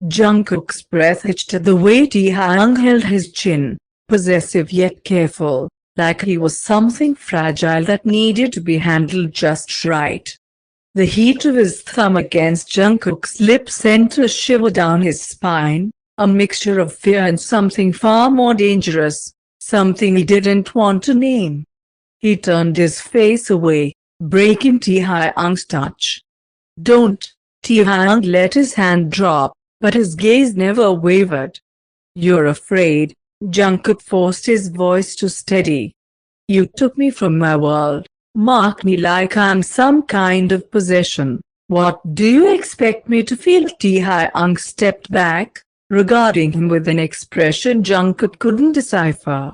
Jungkook's breath hitched at the way Taehyung held his chin, possessive yet careful, like he was something fragile that needed to be handled just right. The heat of his thumb against Jungkook's lips sent a shiver down his spine, a mixture of fear and something far more dangerous, something he didn't want to name. He turned his face away, breaking Taehyung's touch. "Don't." Taehyung let his hand drop, but his gaze never wavered. "You're afraid." Jungkook forced his voice to steady. "You took me from my world, marked me like I'm some kind of possession. What do you expect me to feel?" Taehyung stepped back, regarding him with an expression Jungkook couldn't decipher.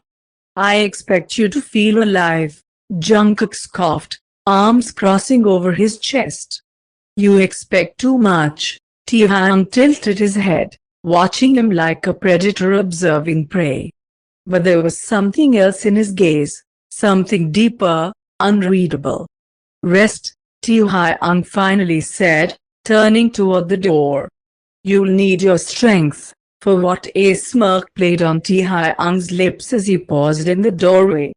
"I expect you to feel alive." Jungkook scoffed, arms crossing over his chest. "You expect too much." Taehyung tilted his head, watching him like a predator observing prey. But there was something else in his gaze, something deeper, unreadable. "Rest," Taehyung finally said, turning toward the door. "You'll need your strength." For what? A smirk played on Taehyung's lips as he paused in the doorway.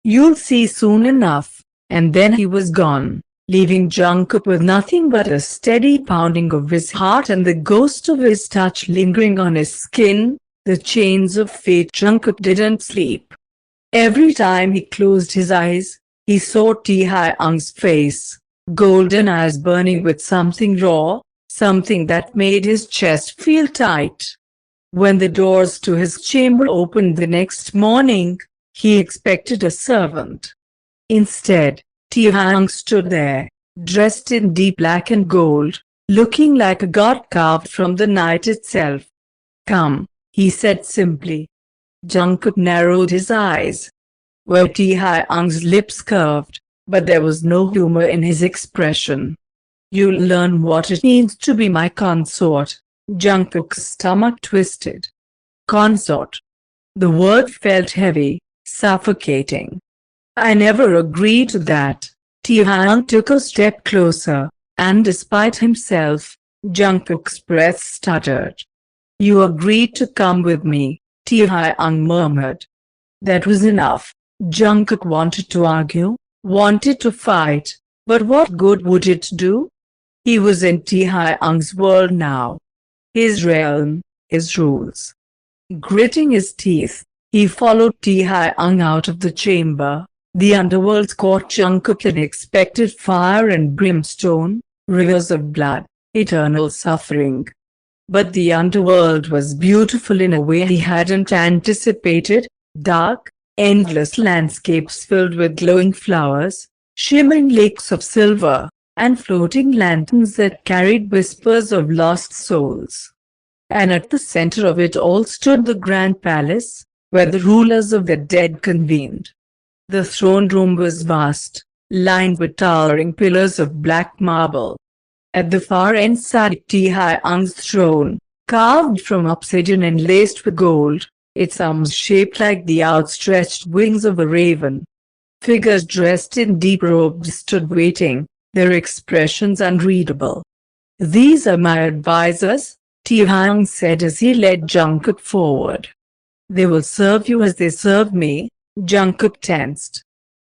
"You'll see soon enough." And then he was gone, leaving Jungkook with nothing but a steady pounding of his heart and the ghost of his touch lingering on his skin, the chains of fate. Jungkook didn't sleep. Every time he closed his eyes, he saw Taehyung's face, golden eyes burning with something raw, something that made his chest feel tight. When the doors to his chamber opened the next morning, he expected a servant. Instead, Taehyung stood there, dressed in deep black and gold, looking like a god carved from the night itself. "Come," he said simply. Jungkook narrowed his eyes. Well, Taehyung's lips curved, but there was no humor in his expression. "You'll learn what it means to be my consort." Jungkook's stomach twisted. Consort. The word felt heavy, suffocating. "I never agreed to that." Taehyung took a step closer, and despite himself, Jungkook's breath stuttered. "You agreed to come with me," Taehyung murmured. That was enough. Jungkook wanted to argue, wanted to fight, but what good would it do? He was in Taehyung's world now. His realm, his rules. Gritting his teeth, he followed Taehyung out of the chamber. The underworld caught Jungkook in expected fire and brimstone, rivers of blood, eternal suffering. But the underworld was beautiful in a way he hadn't anticipated, dark, endless landscapes filled with glowing flowers, shimmering lakes of silver, and floating lanterns that carried whispers of lost souls. And at the center of it all stood the grand palace, where the rulers of the dead convened. The throne room was vast, lined with towering pillars of black marble. At the far end sat Taehyung's throne, carved from obsidian and laced with gold, its arms shaped like the outstretched wings of a raven. Figures dressed in deep robes stood waiting, their expressions unreadable. "These are my advisors," Taehyung said as he led Jungkook forward. "They will serve you as they serve me." Jungkook tensed.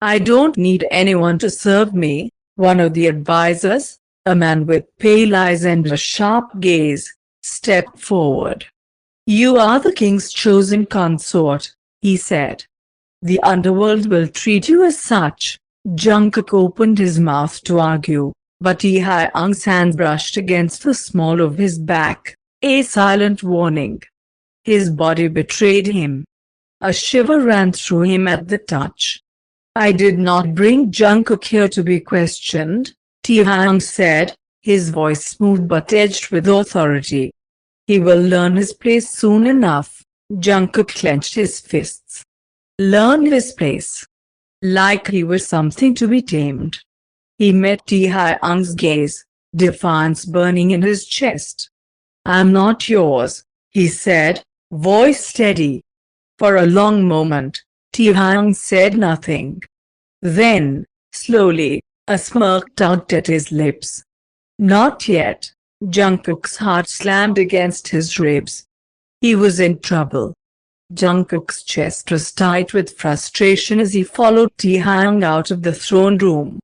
"I don't need anyone to serve me," one of the advisors, a man with pale eyes and a sharp gaze, stepped forward. "You are the king's chosen consort," he said. "The underworld will treat you as such." Jungkook opened his mouth to argue, but Taehyung's hand brushed against the small of his back, a silent warning. His body betrayed him. A shiver ran through him at the touch. "I did not bring Jungkook here to be questioned," Taehyung said, his voice smooth but edged with authority. "He will learn his place soon enough." Jungkook clenched his fists. Learn his place? Like he was something to be tamed. He met Taehyung's gaze, defiance burning in his chest. "I'm not yours," he said, voice steady. For a long moment, Taehyung said nothing. Then, slowly, a smirk tugged at his lips. "Not yet." Jungkook's heart slammed against his ribs. He was in trouble. Jungkook's chest was tight with frustration as he followed Taehyung out of the throne room.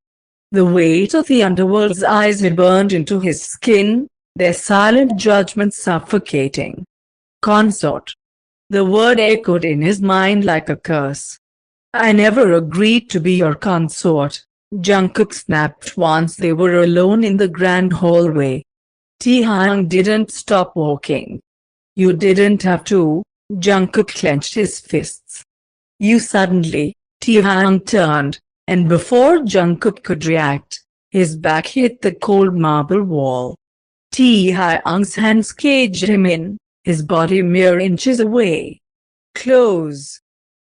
The weight of the underworld's eyes had burned into his skin, their silent judgment suffocating. Consort. The word echoed in his mind like a curse. I never agreed to be your consort, Jungkook snapped once they were alone in the grand hallway. Taehyung didn't stop walking. You didn't have to, Jungkook clenched his fists. You suddenly, Taehyung turned, and before Jungkook could react, his back hit the cold marble wall. Taehyung's hands caged him in, his body mere inches away. Close.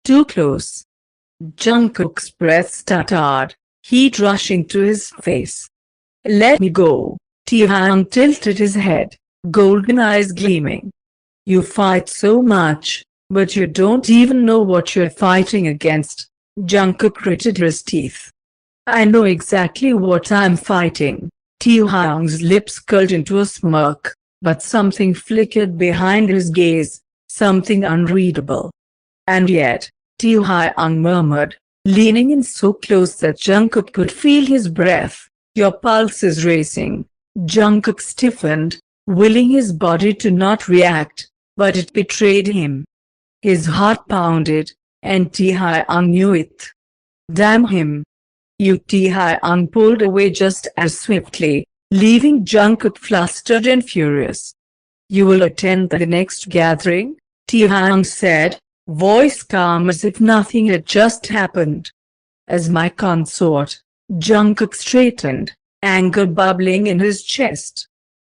Too close. Jungkook's breath stuttered, heat rushing to his face. Let me go. Taehyung tilted his head, golden eyes gleaming. You fight so much, but you don't even know what you're fighting against, Jungkook gritted his teeth. I know exactly what I'm fighting. Taehyung's lips curled into a smirk, but something flickered behind his gaze, something unreadable. And yet, Taehyung murmured, leaning in so close that Jungkook could feel his breath, your pulse is racing. Jungkook stiffened, willing his body to not react, but it betrayed him. His heart pounded, and Taehyung knew it. Damn him. You Taehyung pulled away just as swiftly, leaving Jungkook flustered and furious. You will attend the next gathering? Taehyung said, voice calm as if nothing had just happened. As my consort, Jungkook straightened, anger bubbling in his chest.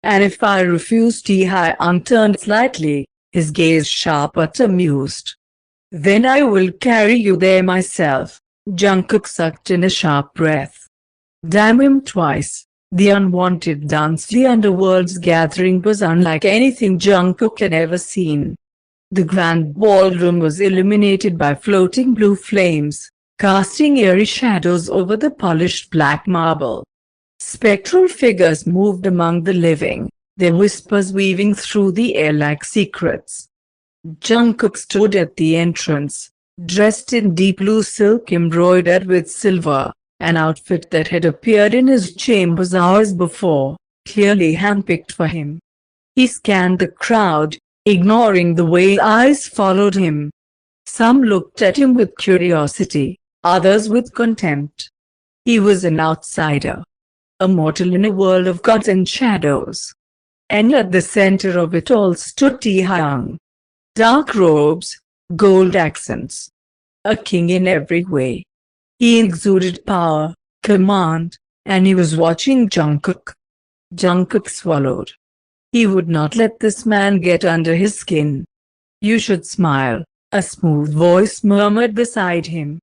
And if I refuse? Taehyung turned slightly, his gaze sharp but amused. Then I will carry you there myself. Jungkook sucked in a sharp breath. Damn him twice. The unwanted dance. The underworld's gathering was unlike anything Jungkook had ever seen. The grand ballroom was illuminated by floating blue flames, casting eerie shadows over the polished black marble. Spectral figures moved among the living, their whispers weaving through the air like secrets. Jungkook stood at the entrance, dressed in deep blue silk embroidered with silver, an outfit that had appeared in his chambers hours before, clearly handpicked for him. He scanned the crowd, ignoring the way eyes followed him. Some looked at him with curiosity, others with contempt. He was an outsider, a mortal in a world of gods and shadows. And at the center of it all stood Taehyung. Dark robes, gold accents. A king in every way. He exuded power, command, and he was watching Jungkook. Jungkook swallowed. He would not let this man get under his skin. You should smile, a smooth voice murmured beside him.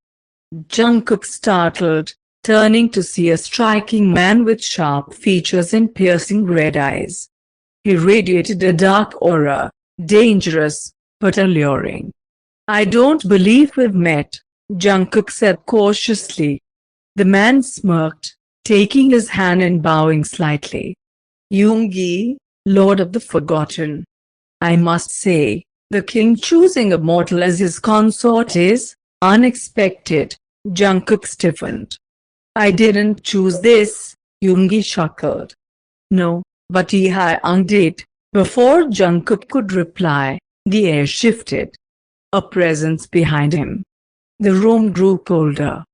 Jungkook startled, turning to see a striking man with sharp features and piercing red eyes. He radiated a dark aura, dangerous, but alluring. I don't believe we've met, Jungkook said cautiously. The man smirked, taking his hand and bowing slightly. Yoongi, Lord of the Forgotten. I must say, the king choosing a mortal as his consort is unexpected. Jungkook stiffened. I didn't choose this, Yoongi chuckled. No, but Taehyung did. Before Jungkook could reply, the air shifted. A presence behind him. The room grew colder.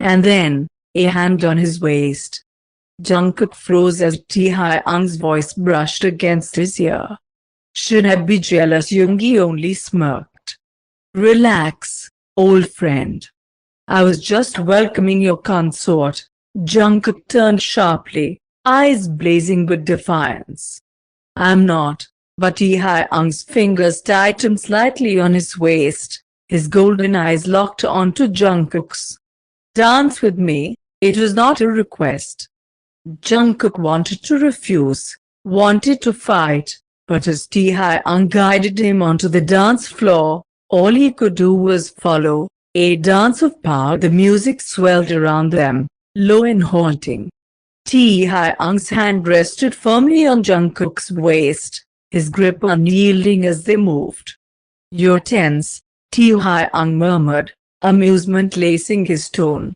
And then, a hand on his waist. Jungkook froze as Taehyung's voice brushed against his ear. Should I be jealous? Yoongi only smirked. Relax, old friend. I was just welcoming your consort. Jungkook turned sharply, eyes blazing with defiance. I'm not, but Taehyung's fingers tightened slightly on his waist, his golden eyes locked onto Jungkook's. Dance with me, it was not a request. Jungkook wanted to refuse, wanted to fight, but as Taehyung guided him onto the dance floor, all he could do was follow, a dance of power. The music swelled around them, low and haunting. Taehyung's hand rested firmly on Jungkook's waist, his grip unyielding as they moved. "You're tense," Taehyung murmured, amusement lacing his tone.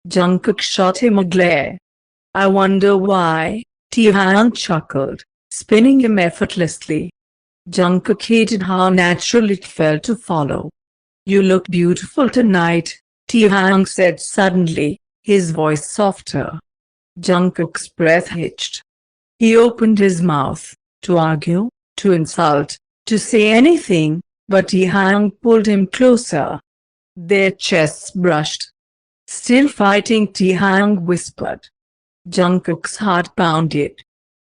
Jungkook shot him a glare. "I wonder why," Taehyung chuckled, spinning him effortlessly. Jungkook hated how natural it felt to follow. "You look beautiful tonight," Taehyung said suddenly, his voice softer. Jungkook's breath hitched. He opened his mouth, to argue, to insult, to say anything, but Taehyung pulled him closer. Their chests brushed. "Still fighting?" Taehyung whispered. Jungkook's heart pounded.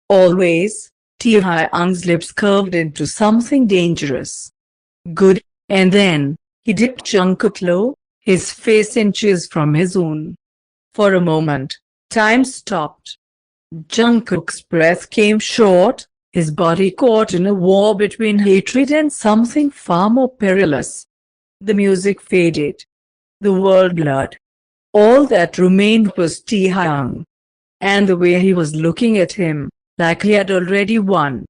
"Always." Taehyung's lips curved into something dangerous. "Good." And then, he dipped Jungkook low, his face inches from his own. For a moment, time stopped. Jungkook's breath came short, his body caught in a war between hatred and something far more perilous. The music faded. The world blurred. All that remained was Taehyung. And the way he was looking at him, like he had already won.